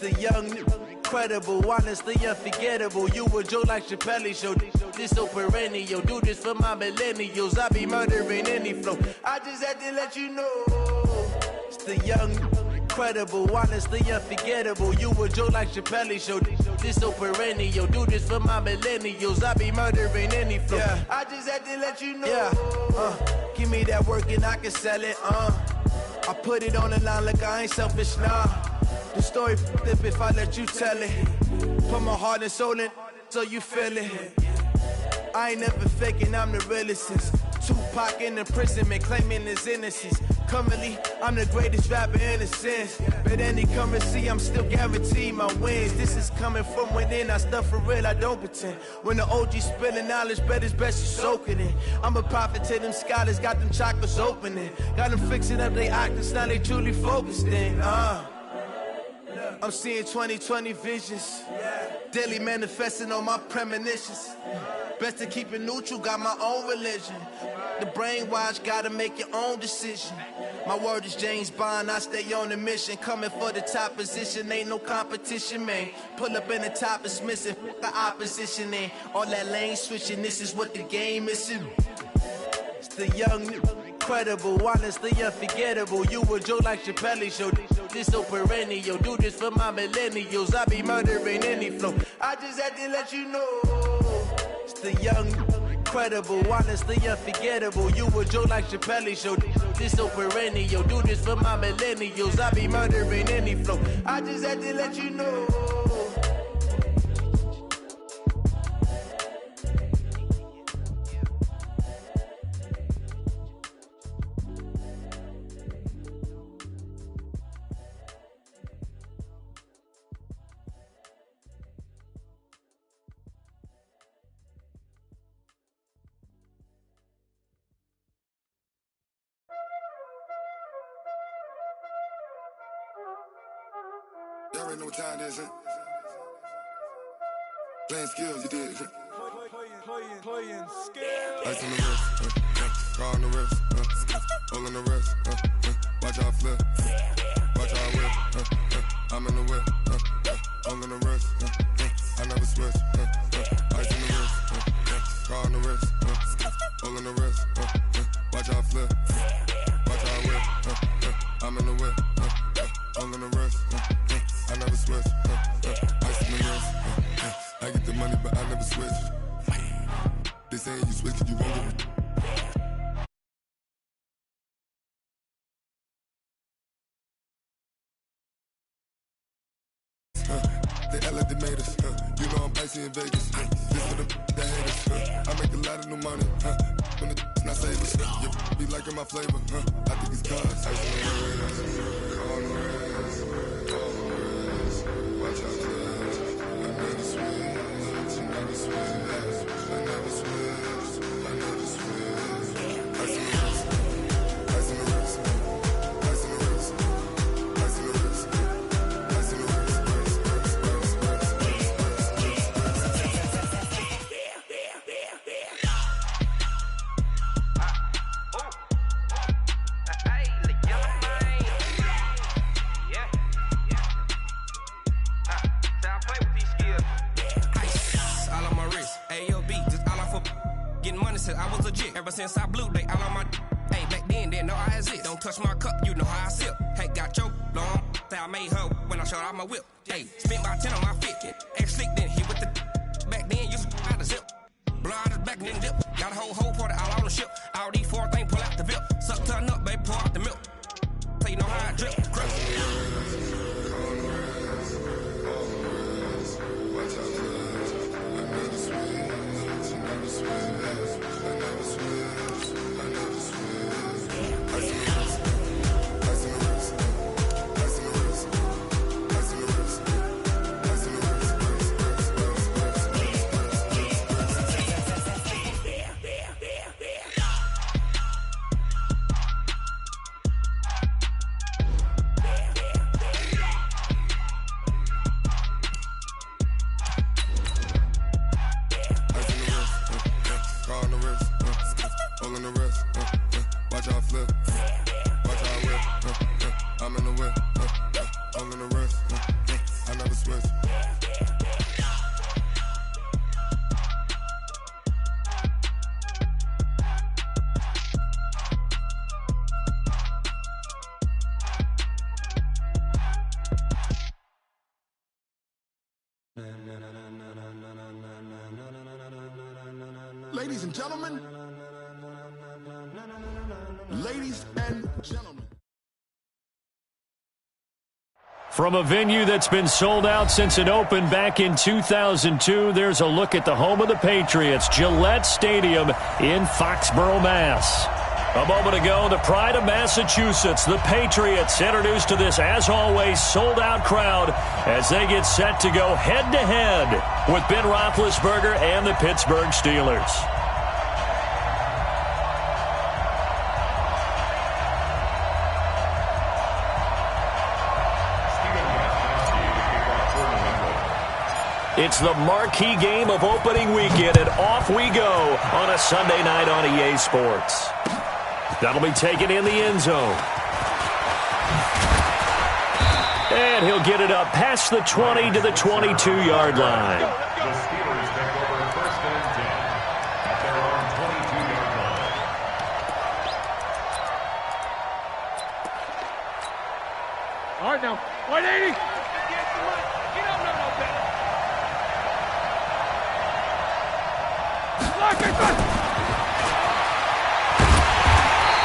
the young, incredible, honestly unforgettable. You a joke like Chappelle Show. This so perennial. Do this for my millennials. I be murdering any flow. I just had to let you know. It's the young, incredible, honestly unforgettable. You a joke like Chappelle Show. This so perennial. Do this for my millennials. I be murdering any flow. Yeah. I just had to let you know. Yeah. Give me that work and I can sell it. I put it on the line like I ain't selfish, nah. The story flip if I let you tell it. Put my heart and soul in so you feel it. I ain't never faking, I'm the realest since Tupac in imprisonment, claiming his innocence. Currently, I'm the greatest rapper in a sense. But any currency, I'm still guaranteed my wins. This is coming from within, I stuff for real, I don't pretend. When the OG spilling knowledge, bet it's best you soak it in. I'm a prophet to them scholars, got them chakras opening. Got them fixing up they octaves, now they truly focused in. I'm seeing 2020 visions. Daily manifesting on my premonitions. Best to keep it neutral, got my own religion. The brainwash, gotta make your own decision. My word is James Bond, I stay on a mission. Coming for the top position, ain't no competition, man. Pull up in the top, it's missing, the opposition in. All that lane switching, this is what the game is. It's the young, incredible, honestly unforgettable. You a joke like Chappelle Show. This so perennial. Do this for my millennials. I be murdering any flow. I just had to let you know. It's the young, incredible, honestly unforgettable. You a joke like Chappelle Show. This so perennial. Do this for my millennials. I be murdering any flow. I just had to let you know. You already know what time it is, huh? Playing skills, you did. Playing skills. Ice on the wrist, car on the wrist, hole on the wrist, watch how I flip, watch how I whip, I'm in the whip, hole on the wrist, I never switch, ice on the wrist, car on the wrist, hole on the wrist, watch how I flip, watch how I whip, I'm in the whip, hole on the wrist, I never switch, ice on the wrist, I get the money but I never switch. They saying you switch it, you won't get it. They act like they made us. You know I'm icy in Vegas. This for the that hate us. I make a lot of new money. When it's not savers. You be liking my flavor. I think it's cause. Ice on the wrist, on the wrist, watch out, I never switch, I never switch, I never switch, I never switch. Ice on the wrist, ice on the wrist, ice on the wrist, ice on the wrist, ice on the wrist. Said I was legit ever since I blew. They all on my hey back then didn't know I exist. Don't touch my cup, you know how I sip. Hey, got your long. Say I made her when I showed out my whip. Hey, spent my 10 on my fit. Ex slick then hit with the back then used to out the zip. Blow out his back and then dip. Got a whole party all on the ship. All these four things pull out the VIP. Suck turn up, baby, pour out the milk. So you know how I drip. Crush. Ladies and gentlemen. Ladies and gentlemen. From a venue that's been sold out since it opened back in 2002, there's a look at the home of the Patriots, Gillette Stadium in Foxborough, Mass. A moment ago, the pride of Massachusetts, the Patriots, introduced to this, as always, sold-out crowd as they get set to go head-to-head with Ben Roethlisberger and the Pittsburgh Steelers. It's the marquee game of opening weekend, and off we go on a Sunday night on EA Sports. That'll be taken in the end zone. And he'll get it up past the 20 to the 22-yard line. The Steelers take over first and 10 at their own 22-yard line. All right, now. 180.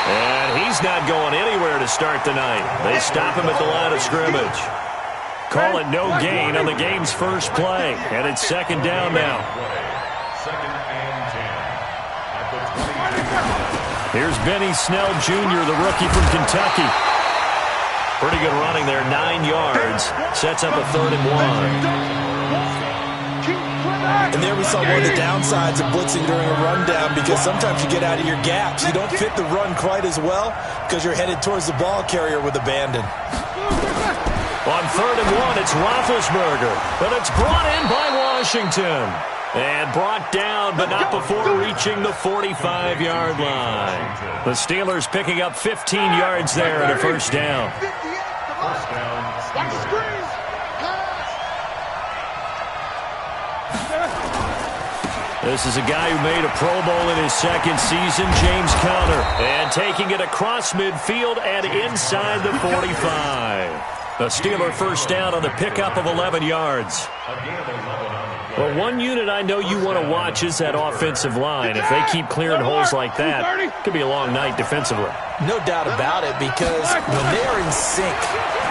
And he's not going anywhere to start the night. They stop him at the line of scrimmage. Call it no gain on the game's first play. And it's second down now. Second and 10 at the 20. Here's Benny Snell Jr., the rookie from Kentucky. Pretty good running there, 9 yards. Sets up a 3rd and 1. And there we saw one of the downsides of blitzing during a rundown, because sometimes you get out of your gaps. You don't fit the run quite as well because you're headed towards the ball carrier with abandon. On 3rd and 1, it's Roethlisberger, but it's brought in by Washington. And brought down, but not before reaching the 45-yard line. The Steelers picking up 15 yards there and a first down. First down, Steelers. This is a guy who made a Pro Bowl in his second season, James Conner. And taking it across midfield and inside the 45. The Steeler first down on the pickup of 11 yards. Well, one unit I know you want to watch is that offensive line. If they keep clearing holes like that, it could be a long night defensively. No doubt about it, because when they're in sync,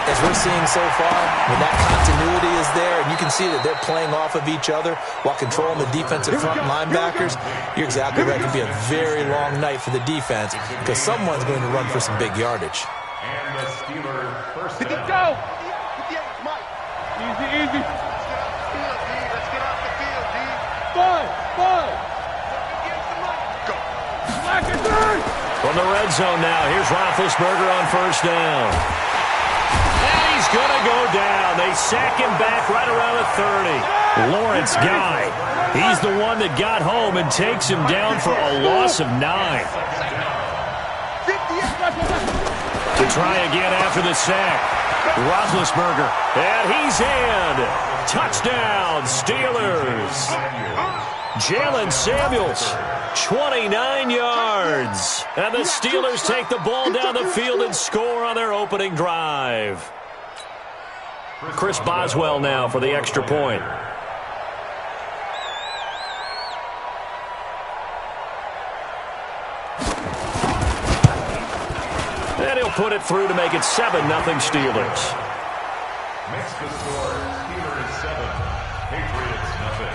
as we're seeing so far, when that continuity is there, and you can see that they're playing off of each other while controlling the defensive front linebackers, you're exactly right. It could be a very long night for the defense, because someone's going to run for some big yardage. And the Steelers first down. Go! Easy, easy. Let's get off the field, D. Five. Go. From the red zone now, here's Roethlisberger on first down. And he's going to go down. They sack him back right around the 30. Lawrence Guy, he's the one that got home and takes him down for a loss of 9. To try again after the sack, Roethlisberger, and he's in. Touchdown, Steelers. Jalen Samuels, 29 yards. And the Steelers take the ball down the field and score on their opening drive. Chris Boswell now for the extra point. And he'll put it through to make it 7-0 Steelers. Makes the score Steelers 7, Patriots 0.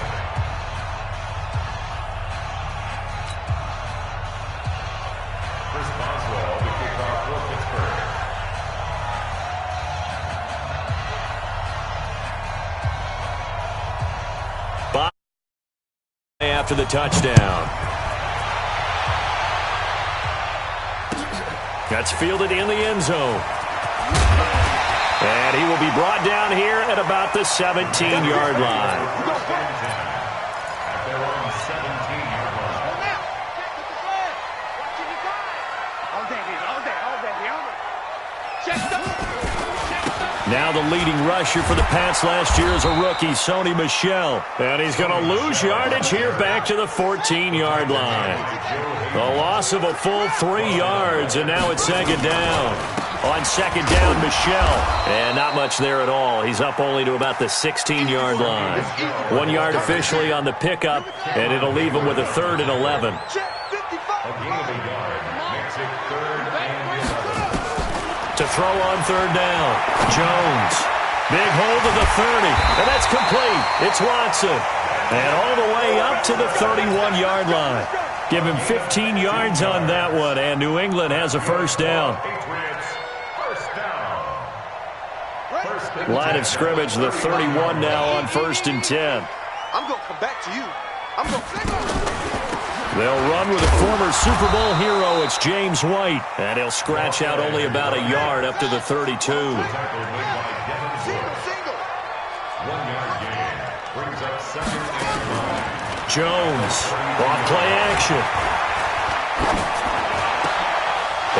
Chris Boswell, the kickoff for Pittsburgh. After the touchdown. That's fielded in the end zone. And he will be brought down here at about the 17-yard line. At their own 17-yard line. Now the leading rusher for the Pats last year is a rookie, Sony Michel. And he's going to lose yardage here back to the 14-yard line. The loss of a full 3 yards, and now it's second down. On second down, Michelle. And not much there at all. He's up only to about the 16-yard line. 1 yard officially on the pickup, and it'll leave him with a 3rd and 11. To throw on 3rd down, Jones. Big hold of the 30, and that's complete. It's Watson. And all the way up to the 31-yard line. Give him 15 yards on that one, and New England has a 1st down. Line of scrimmage, the 31 now on 1st and 10. I'm going to come back to you. I'm going to... They'll run with a former Super Bowl hero. It's James White. And he'll scratch out only about a yard up to the 32. Single. 1 yard gain. Brings up 2nd and 5. Jones. Off play action.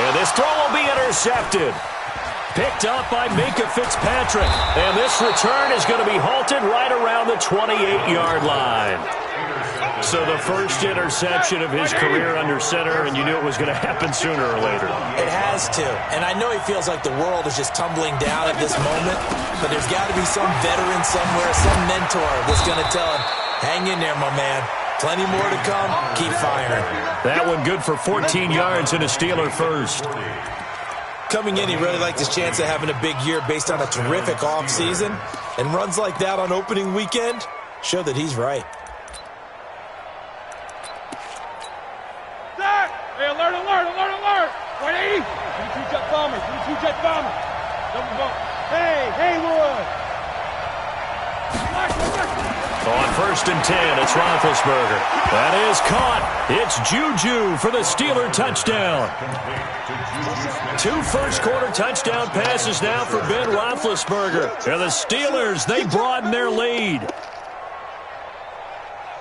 And this throw will be intercepted. Picked up by Minkah Fitzpatrick. And this return is going to be halted right around the 28-yard line. So the first interception of his career under center, and you knew it was going to happen sooner or later. It has to. And I know he feels like the world is just tumbling down at this moment, but there's got to be some veteran somewhere, some mentor that's going to tell him, hang in there, my man. Plenty more to come. Keep firing. That one good for 14 yards and a Steeler first. Coming in, he really liked his chance of having a big year based on a terrific offseason. And runs like that on opening weekend show that he's right. Hey, alert, alert, alert, alert! 180! 22 jet bombers, 22 jet bombers. Double bomb. Hey, Haywood! On 1st and 10, it's Roethlisberger. That is caught. It's Juju for the Steeler touchdown. 2 first-quarter touchdown passes now for Ben Roethlisberger. And the Steelers, they broaden their lead.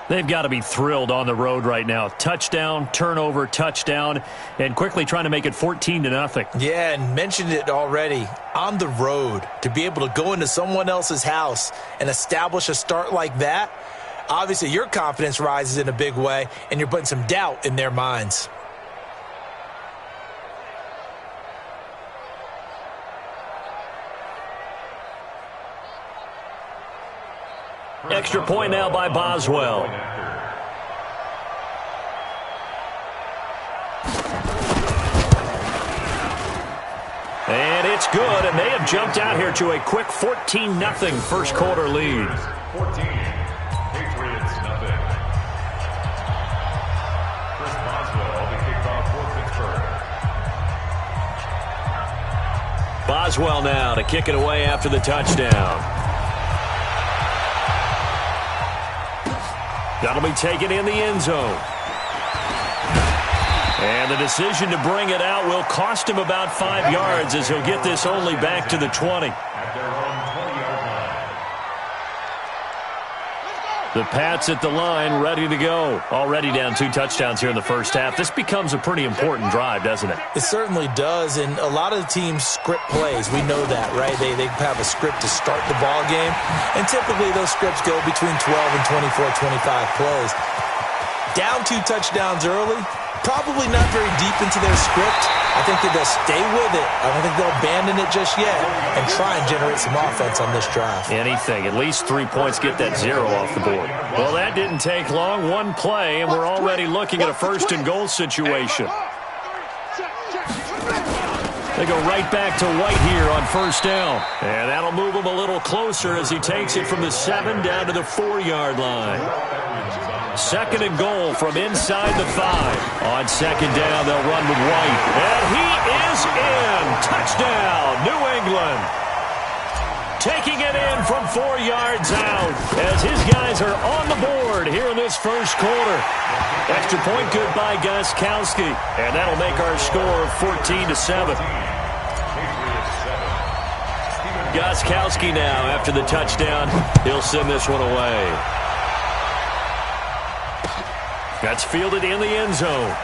They've got to be thrilled on the road right now. Touchdown, turnover, touchdown, and quickly trying to make it 14-0. Yeah, and mentioned it already. On the road, to be able to go into someone else's house and establish a start like that, obviously your confidence rises in a big way, and you're putting some doubt in their minds. Extra point now by Boswell. And it's good, and they have jumped out here to a quick 14-0 first-quarter lead. 14. Patriots, nothing. Chris Boswell, the kickoff for Pittsburgh. Boswell now to kick it away after the touchdown. That'll be taken in the end zone. And the decision to bring it out will cost him about 5 yards as he'll get this only back to the 20. At their own 20-yard line. The Pats at the line, ready to go. Already down 2 touchdowns here in the first half. This becomes a pretty important drive, doesn't it? It certainly does, and a lot of the teams script plays. We know that, right? They have a script to start the ball game, and typically those scripts go between 12 and 24, 25 plays. Down 2 touchdowns early, probably not very deep into their script. I think that they'll stay with it. I don't think they'll abandon it just yet and try and generate some offense on this drive. Anything. At least 3 points, get that 0 off the board. Well, that didn't take long. 1 play, and we're already looking at a 1st and goal situation. They go right back to White here on 1st down. And that'll move him a little closer as he takes it from the 7 down to the 4-yard line. 2nd and goal from inside the 5. On 2nd down, they'll run with White. And he is in. Touchdown, New England. Taking it in from 4 yards out as his guys are on the board here in this first quarter. Extra point good by Gostkowski. And that'll make our score 14-7. Gostkowski now after the touchdown. He'll send this one away. That's fielded in the end zone.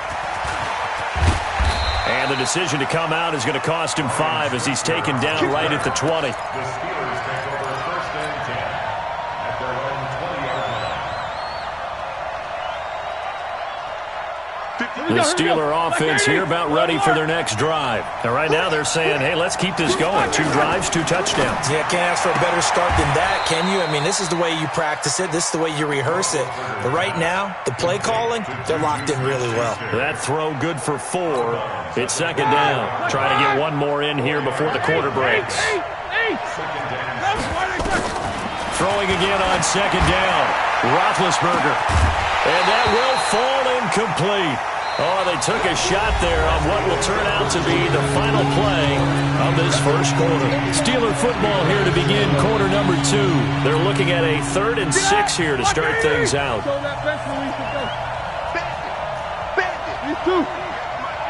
And the decision to come out is going to cost him 5 as he's taken down right at the 20. The Steelers take over 1st and 10 at their own 20-yard line. The Steeler offense here about ready for their next drive. And right now they're saying, hey, let's keep this going. 2 drives, 2 touchdowns. Yeah, can't ask for a better start than that, can you? I mean, this is the way you practice it. This is the way you rehearse it. But right now, the play calling, they're locked in really well. That throw good for 4. It's second down. Trying to get one more in here before the quarter breaks. Throwing again on second down. Roethlisberger. And that will fall incomplete. Oh, they took a shot there on what will turn out to be the final play of this first quarter. Steeler football here to begin quarter number 2. They're looking at a 3rd and 6 here to start things out.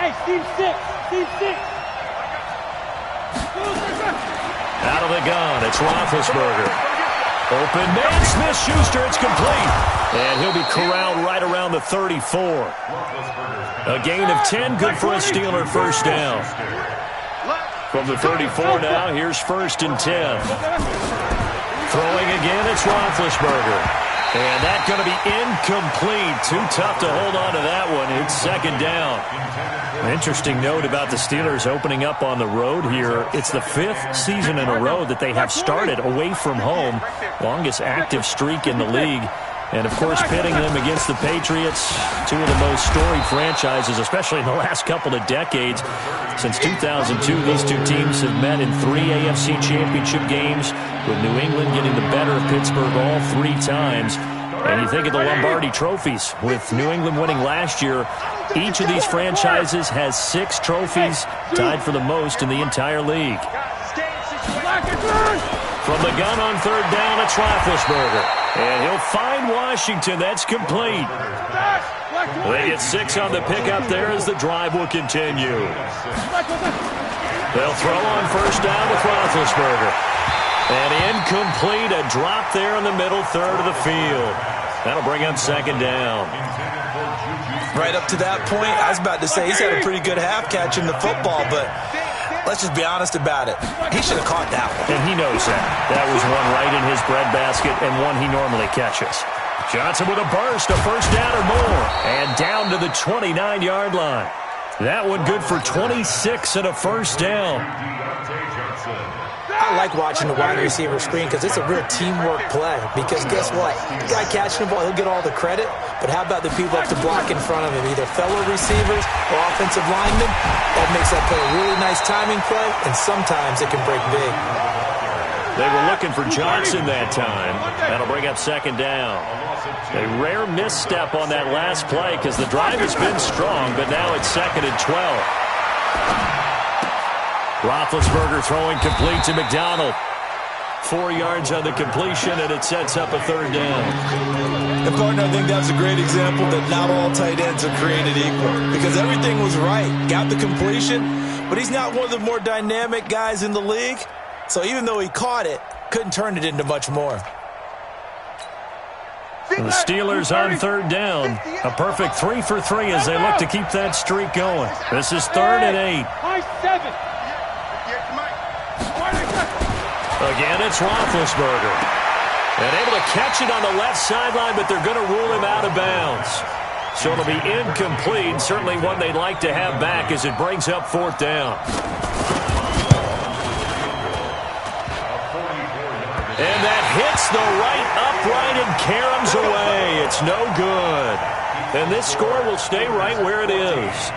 Hey, Steve 6. Steve 6. Out of the gun, it's Roethlisberger. Open man, Smith-Schuster, it's complete. And he'll be corralled right around the 34. A gain of 10, good for a Steeler first down. From the 34 now, here's 1st and 10. Throwing again, it's Roethlisberger. And that's going to be incomplete. Too tough to hold on to that one. It's second down. An interesting note about the Steelers opening up on the road here. It's the 5th season in a row that they have started away from home. Longest active streak in the league. And, of course, pitting them against the Patriots, 2 of the most storied franchises, especially in the last couple of decades. Since 2002, these 2 teams have met in 3 AFC championship games, with New England getting the better of Pittsburgh all 3 times. And you think of the Lombardi trophies, with New England winning last year. Each of these franchises has 6 trophies, tied for the most in the entire league. From the gun on 3rd down, it's Roethlisberger. And he'll find Washington. That's complete. They get 6 on the pickup there as the drive will continue. They'll throw on 1st down with Roethlisberger. And incomplete, a drop there in the middle 3rd of the field. That'll bring up 2nd down. Right up to that point, I was about to say he's had a pretty good half catching the football, but let's just be honest about it. He should have caught that one. And he knows that. That was one right in his breadbasket and one he normally catches. Johnson with a burst, a 1st down or more. And down to the 29-yard line. That one good for 26 and a 1st down. I like watching the wide receiver screen because it's a real teamwork play. Because guess what? The guy catching the ball, he'll get all the credit. But how about the people up to block in front of him? Either fellow receivers or offensive linemen. That makes that play a really nice timing play, and sometimes it can break big. They were looking for Johnson that time. That'll bring up 2nd down. A rare misstep on that last play because the drive has been strong, but now it's 2nd and 12. Roethlisberger throwing complete to McDonald. 4 yards on the completion, and it sets up a 3rd down. And, partner, I think that's a great example that not all tight ends are created equal. Because everything was right. Got the completion, but he's not one of the more dynamic guys in the league. So even though he caught it, couldn't turn it into much more. The Steelers on 3rd down. A perfect 3 for 3 as they look to keep that streak going. This is 3rd and 8. Again, it's Roethlisberger. And able to catch it on the left sideline, but they're going to rule him out of bounds. So it'll be incomplete. Certainly one they'd like to have back as it brings up 4th down. And that hits the right upright and caroms away. It's no good. And this score will stay right where it is.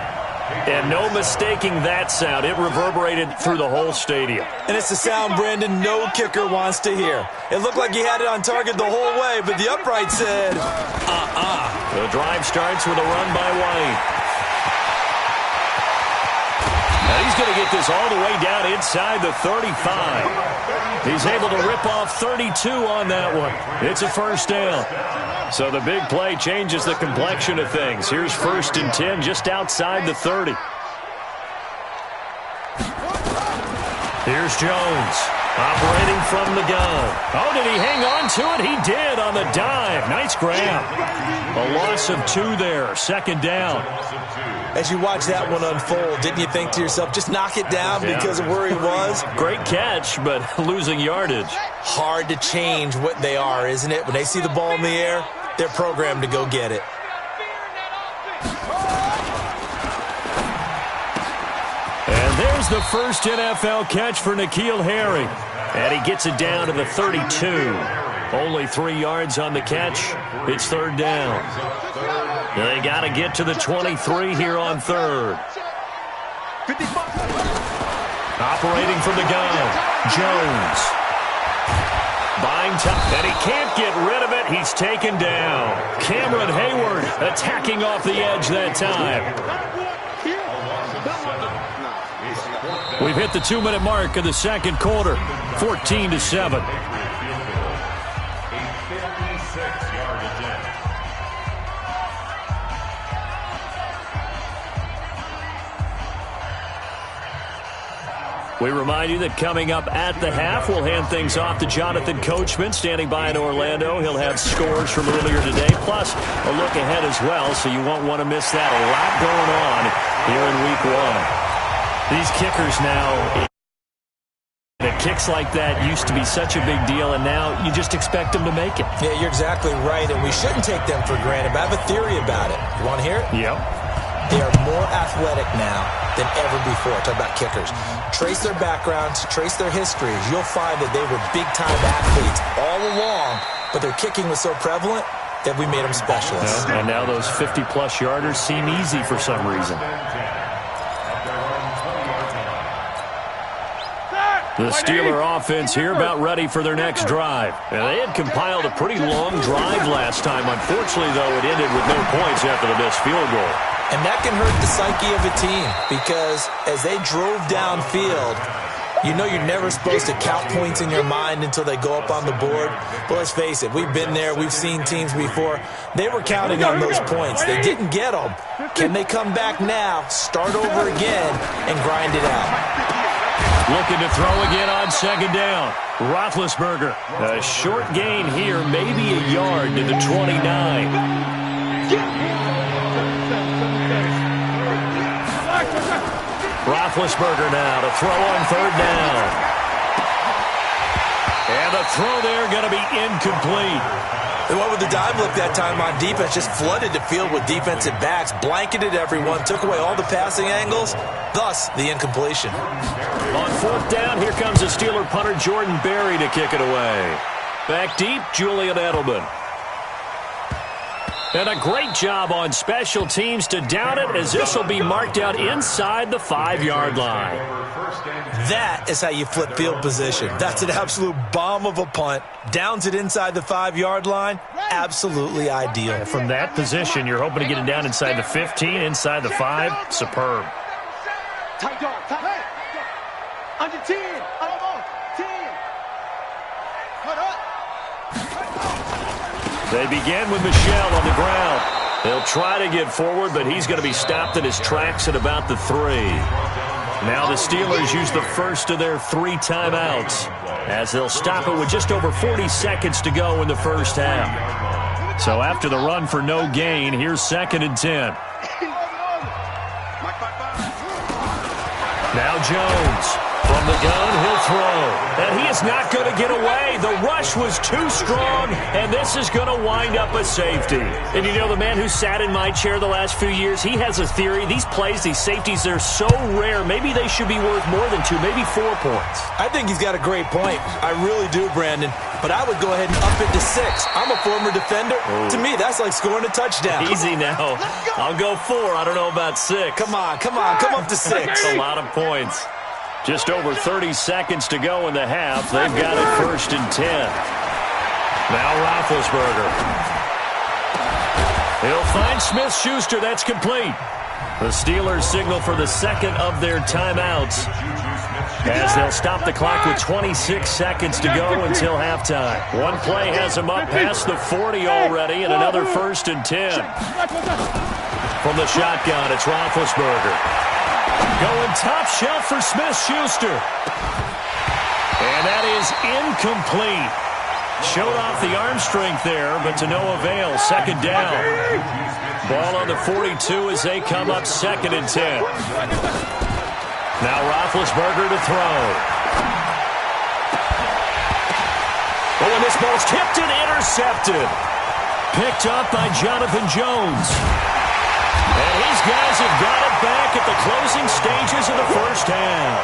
And no mistaking that sound. It reverberated through the whole stadium. And it's the sound, Brandon, no kicker wants to hear. It looked like he had it on target the whole way, but the upright said, The drive starts with a run by White. Now he's going to get this all the way down inside the 35. He's able to rip off 32 on that one. It's a 1st down. So the big play changes the complexion of things. Here's 1st and 10 just outside the 30. Here's Jones operating from the gun. Oh, did he hang on to it? He did on the dive. Nice grab. A loss of 2 there. 2nd down. As you watch that one unfold, didn't you think to yourself, just knock it down because of where he was? Great catch, but losing yardage. Hard to change what they are, isn't it? When they see the ball in the air, they're programmed to go get it. And there's the first NFL catch for N'Keal Harry. And he gets it down to the 32. Only 3 yards on the catch. It's third down. They got to get to the 23 here on third. Operating from the gun, Jones. Buying time, and he can't get rid of it. He's taken down. Cameron Hayward attacking off the edge that time. We've hit the 2-minute mark of the second quarter, 14-7. We remind you that coming up at the half, we'll hand things off to Jonathan Coachman, standing by in Orlando. He'll have scores from earlier today, plus a look ahead as well, so you won't want to miss that. A lot going on here in Week 1. These kickers now, kicks like that used to be such a big deal, and now you just expect them to make it. Yeah, you're exactly right, and we shouldn't take them for granted, but I have a theory about it. You want to hear it? Yep. They are more athletic now than ever before. Talk about kickers. Trace their backgrounds, trace their histories. You'll find that they were big-time athletes all along, but their kicking was so prevalent that we made them specialists. Yeah, and now those 50-plus yarders seem easy for some reason. The Steeler offense here about ready for their next drive. And they had compiled a pretty long drive last time. Unfortunately, though, it ended with no points after the missed field goal. And that can hurt the psyche of a team because as they drove downfield, you know you're never supposed to count points in your mind until they go up on the board. But let's face it, we've been there. We've seen teams before. They were counting on those points. They didn't get them. Can they come back now, start over again, and grind it out? Looking to throw again on second down. Roethlisberger. A short gain here, maybe a yard to the 29. Roethlisberger now to throw on third down. And the throw there going to be incomplete. They went with the dive look that time on defense, just flooded the field with defensive backs, blanketed everyone, took away all the passing angles, thus the incompletion. On fourth down, here comes the Steeler punter Jordan Berry to kick it away. Back deep, Julian Edelman. And a great job on special teams to down it, as this will be marked out inside the 5-yard line. That is how you flip field position. That's an absolute bomb of a punt. Downs it inside the 5-yard line. Absolutely ideal. From that position, you're hoping to get it down inside the 15, inside the 5. Superb. Tight dog, tight. Under 10. 10. Cut up. They begin with Michel on the ground. They'll try to get forward, but he's going to be stopped in his tracks at about the 3. Now the Steelers use the first of their 3 timeouts, as they'll stop it with just over 40 seconds to go in the first half. So after the run for no gain, here's 2nd and 10. Now Jones. From the gun, he'll throw. And he is not going to get away. The rush was too strong, and this is going to wind up a safety. And you know, the man who sat in my chair the last few years, he has a theory. These plays, these safeties, they're so rare. Maybe they should be worth more than 2, maybe 4 points. I think he's got a great point. I really do, Brandon. But I would go ahead and up it to 6. I'm a former defender. Ooh. To me, that's like scoring a touchdown. Easy now. I'll go 4. I don't know about 6. Come on. Come up to 6. That's a lot of points. Just over 30 seconds to go in the half. They've got it 1st and 10. Now Roethlisberger. He'll find Smith-Schuster. That's complete. The Steelers signal for the 2nd of their timeouts, as they'll stop the clock with 26 seconds to go until halftime. One play has them up past the 40 already, and another 1st and 10. From the shotgun, it's Roethlisberger. Going top shelf for Smith-Schuster. And that is incomplete. Showed off the arm strength there, but to no avail. 2nd down. Ball on the 42 as they come up 2nd and 10. Now Roethlisberger to throw. Oh, and this ball's tipped and intercepted. Picked up by Jonathan Jones. And these guys have got it back at the closing stages of the first half.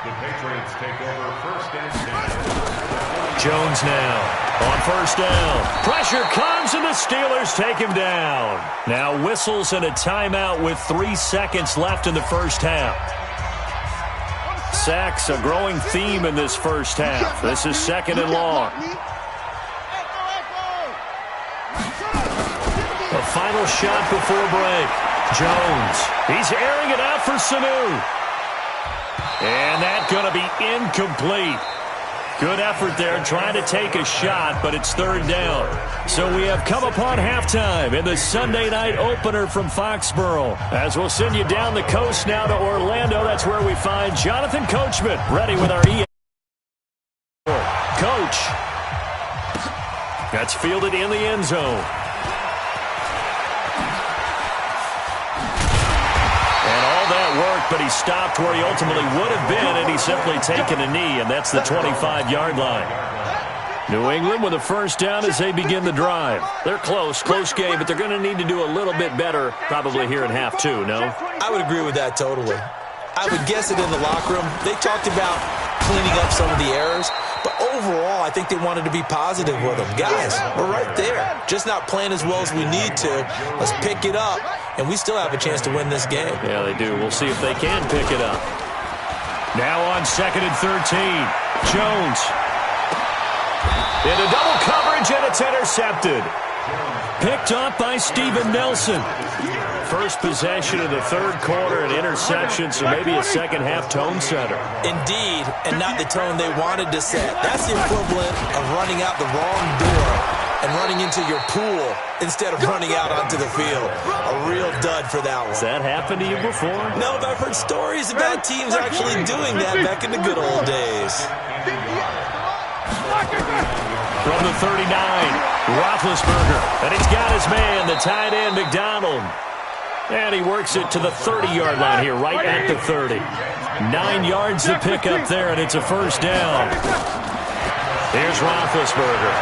The Patriots take over first and 10. Jones now on first down. Pressure comes, and the Steelers take him down. Now whistles and a timeout with 3 seconds left in the first half. Sacks, a growing theme in this first half. This is second and long. A final shot before break. Jones, he's airing it out for Sanu. And that's going to be incomplete. Good effort there trying to take a shot, but it's third down. So we have come upon halftime in the Sunday night opener from Foxborough. As we'll send you down the coast now to Orlando, that's where we find Jonathan Coachman ready with our EA. Coach. That's fielded in the end zone. Work, but he stopped where he ultimately would have been, and he's simply taken a knee, and that's the 25-yard line. New England with a first down as they begin the drive. They're close game, but they're going to need to do a little bit better probably here in half two, no? I would agree with that totally. I would guess it in the locker room. They talked about cleaning up some of the errors, but overall I think they wanted to be positive with them. Guys, we're right there. Just not playing as well as we need to. Let's pick it up, and we still have a chance to win this game. Yeah, they do. We'll see if they can pick it up. Now on 2nd and 13. Jones. Into double coverage, and it's intercepted. Picked up by Steven Nelson. First possession of the third quarter, an interception, so maybe a second-half tone setter. Indeed, and not the tone they wanted to set. That's the equivalent of running out the wrong door and running into your pool instead of running out onto the field. A real dud for that one. Has that happened to you before? No, but I've heard stories about teams actually doing that back in the good old days. From the 39, Roethlisberger. And he's got his man, the tight end, McDonald. And he works it to the 30-yard line here, right at the 30. 9 yards to pick up there, and it's a first down. Here's Roethlisberger.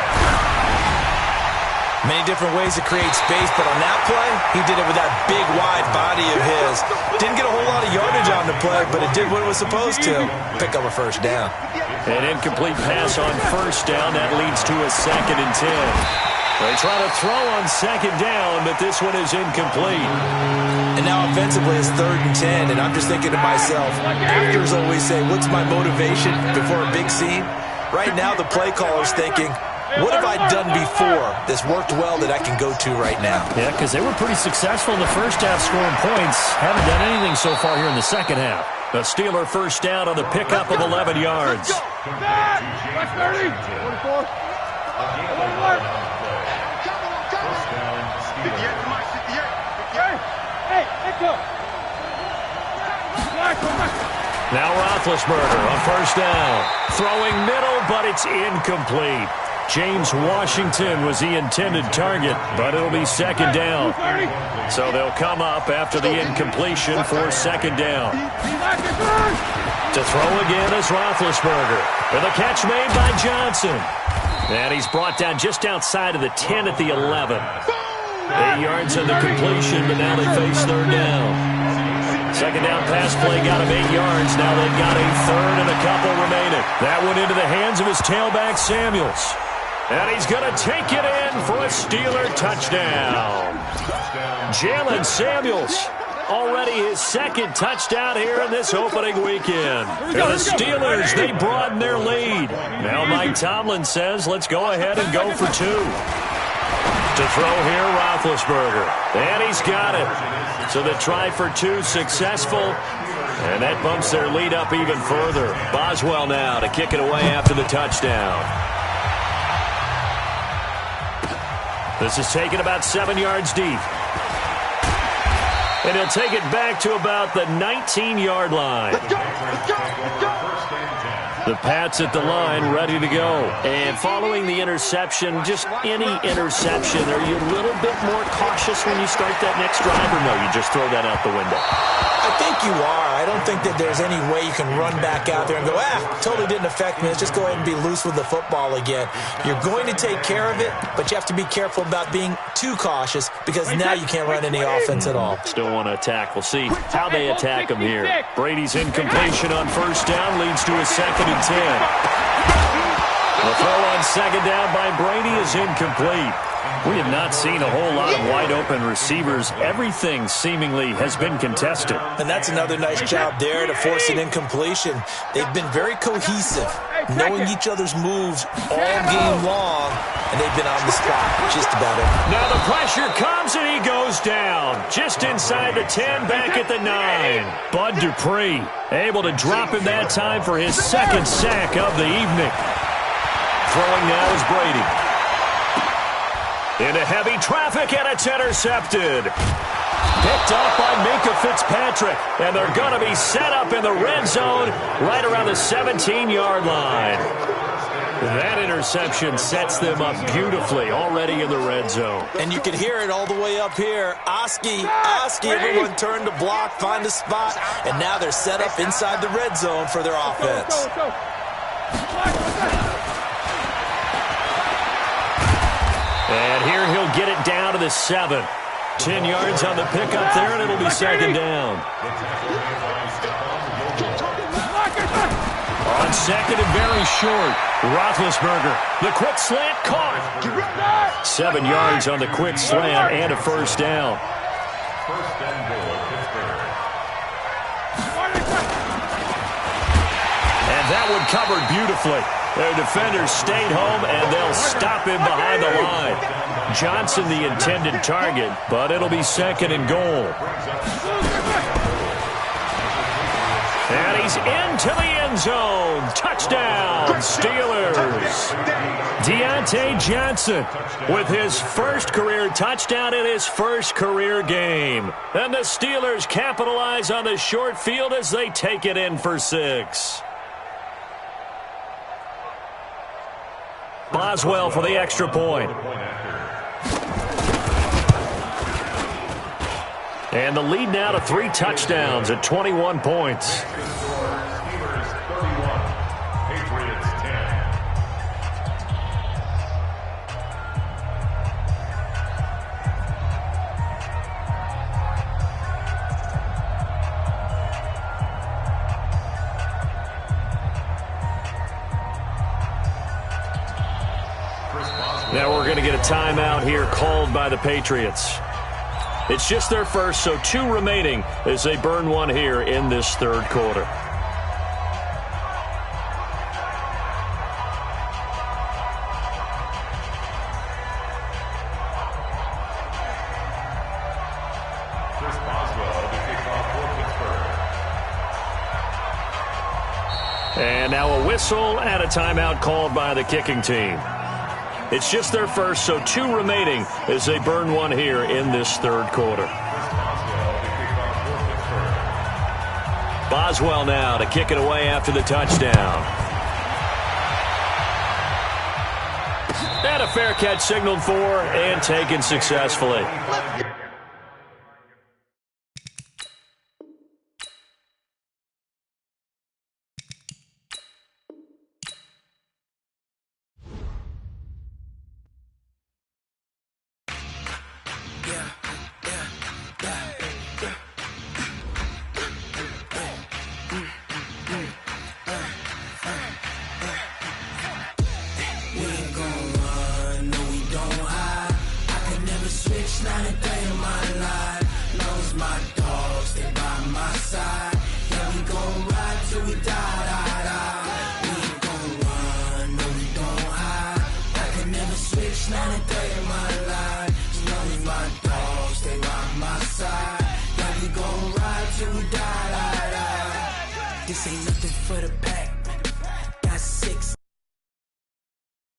Many different ways to create space, but on that play, he did it with that big, wide body of his. Didn't get a whole lot of yardage on the play, but it did what it was supposed to. Pick up a first down. An incomplete pass on first down. That leads to a 2nd and 10. They try to throw on 2nd down, but this one is incomplete. And now offensively it's 3rd and 10, and I'm just thinking to myself, actors always say, what's my motivation before a big scene? Right now the play caller's thinking, what have I done before that's worked well that I can go to right now? Yeah, because they were pretty successful in the first half scoring points. Haven't done anything so far here in the second half. The Steeler first down on the pickup of 11 yards. Now Roethlisberger on first down. Throwing middle, but it's incomplete. James Washington was the intended target, but it'll be 2nd down. So they'll come up after the incompletion for 2nd down. To throw again is Roethlisberger. With a catch made by Johnson. And he's brought down just outside of the 10 at the 11. 8 yards on the completion, but now they face 3rd down. 2nd down pass play got him 8 yards. Now they've got a 3rd and a couple remaining. That went into the hands of his tailback, Samuels. And he's going to take it in for a Steeler touchdown. Jalen Samuels, already his 2nd touchdown here in this opening weekend. And the Steelers, they broaden their lead. Now Mike Tomlin says, let's go ahead and go for 2. To throw here, Roethlisberger. And he's got it. So the try for 2 successful. And that bumps their lead up even further. Boswell now to kick it away after the touchdown. This is taken about 7 yards deep. And he'll take it back to about the 19-yard line. The Pats at the line, ready to go. And following the interception, just any interception, are you a little bit more cautious when you start that next drive, or no, you just throw that out the window? I I think you are. I don't think that there's any way you can run back out there and go, totally didn't affect me. Let's just go ahead and be loose with the football again. You're going to take care of it, but you have to be careful about being too cautious because now you can't run any offense at all. Still want to attack. We'll see how they attack him here. Brady's incompletion on first down leads to a 2nd and 10. The throw on 2nd down by Brady is incomplete. We have not seen a whole lot of wide-open receivers. Everything seemingly has been contested. And that's another nice job there to force an incompletion. They've been very cohesive, knowing each other's moves all game long, and they've been on the spot just about it. Now the pressure comes, and he goes down. Just inside the 10, back at the 9. Bud Dupree able to drop him that time for his 2nd sack of the evening. Throwing now is Brady. Into heavy traffic, and it's intercepted. Picked up by Minkah Fitzpatrick, and they're going to be set up in the red zone right around the 17-yard line. That interception sets them up beautifully already in the red zone. And you can hear it all the way up here. Oski, everyone turned to block, find a spot, and now they're set up inside the red zone for their offense. And here he'll get it down to the 7. 10 yards on the pickup there, and it'll be 2nd down. On 2nd and very short, Roethlisberger. The quick slant caught. 7 yards on the quick slant and a 1st down. And that one covered beautifully. Their defenders stayed home, and they'll stop him behind the line. Johnson the intended target, but it'll be 2nd and goal. And he's into the end zone. Touchdown, Steelers. Deontay Johnson with his first career touchdown in his first career game. And the Steelers capitalize on the short field as they take it in for 6. Boswell for the extra point. And the lead now to 3 touchdowns at 21 points. Steelers 31, Patriots 10. Now we're going to get a timeout here called by the Patriots. It's just their first, so 2 remaining as they burn one here in this 3rd quarter. Chris Boswell to kick off for Pittsburgh. And now a whistle and a timeout called by the kicking team. It's just their first, so 2 remaining as they burn one here in this 3rd quarter. Boswell now to kick it away after the touchdown. And a fair catch signaled for and taken successfully.